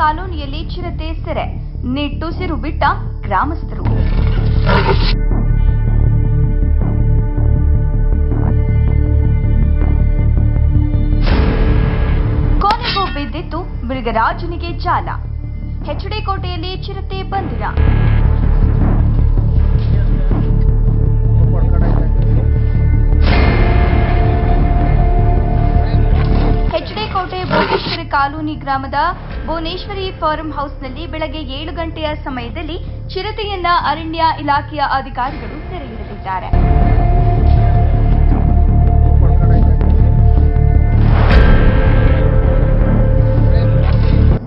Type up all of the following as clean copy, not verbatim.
ಕಾಲೋನಿಯಲ್ಲಿ ಚಿರತೆ ಸೆರೆ, ನಿಟ್ಟುಸಿರು ಬಿಟ್ಟ ಗ್ರಾಮಸ್ಥರು. ಕೊನೆಗೂ ಬಿದ್ದಿತ್ತು ಮೃಗರಾಜನಿಗೆ ಜಾಲ. ಎಚ್ಡಿ ಕೋಟೆಯಲ್ಲಿ ಚಿರತೆ ಬಂಧಿತ. ಕೋಟೆ ಭುವನೇಶ್ವರಿ ಕಾಲೋನಿ ಗ್ರಾಮದ ಭುವನೇಶ್ವರಿ ಫಾರ್ಮ್ ಹೌಸ್ನಲ್ಲಿ ಬೆಳಗ್ಗೆ 7 ಗಂಟೆಯ ಸಮಯದಲ್ಲಿ ಚಿರತೆಯನ್ನ ಅರಣ್ಯ ಇಲಾಖೆಯ ಅಧಿಕಾರಿಗಳು ಸೆರೆ ಹಿಡಿದಿದ್ದಾರೆ.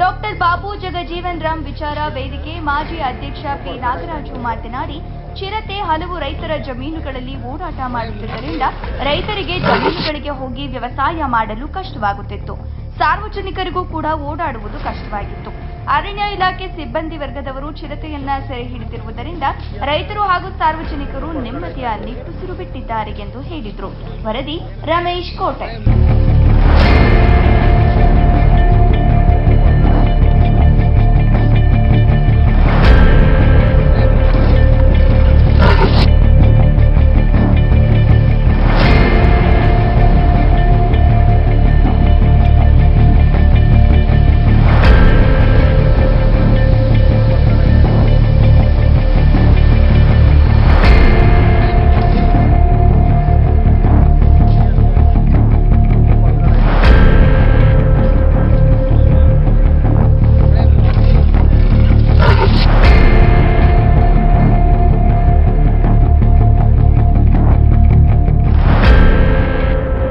ಡಾಕ್ಟರ್ ಬಾಬು ಜಗಜೀವನ್ ರಾಮ್ ವಿಚಾರ ವೇದಿಕೆ ಮಾಜಿ ಅಧ್ಯಕ್ಷ ಪಿ ನಾಗರಾಜು ಮಾತನಾಡಿ, ಚಿರತೆ ಹಲವು ರೈತರ ಜಮೀನುಗಳಲ್ಲಿ ಓಡಾಟ ಮಾಡುತ್ತಿದ್ದರಿಂದ ರೈತರಿಗೆ ಜಮೀನುಗಳಿಗೆ ಹೋಗಿ ವ್ಯವಸಾಯ ಮಾಡಲು ಕಷ್ಟವಾಗುತ್ತಿತ್ತು. ಸಾರ್ವಜನಿಕರಿಗೂ ಕೂಡ ಓಡಾಡುವುದು ಕಷ್ಟವಾಗಿತ್ತು. ಅರಣ್ಯ ಇಲಾಖೆ ಸಿಬ್ಬಂದಿ ವರ್ಗದವರು ಚಿರತೆಯನ್ನ ಸೆರೆ ಹಿಡಿದಿರುವುದರಿಂದ ರೈತರು ಹಾಗೂ ಸಾರ್ವಜನಿಕರು ನೆಮ್ಮದಿಯ ನಿಟ್ಟುಸಿರು ಬಿಟ್ಟಿದ್ದಾರೆ ಎಂದು ಹೇಳಿದರು. ವರದಿ ರಮೇಶ್ ಕೋಟೆ.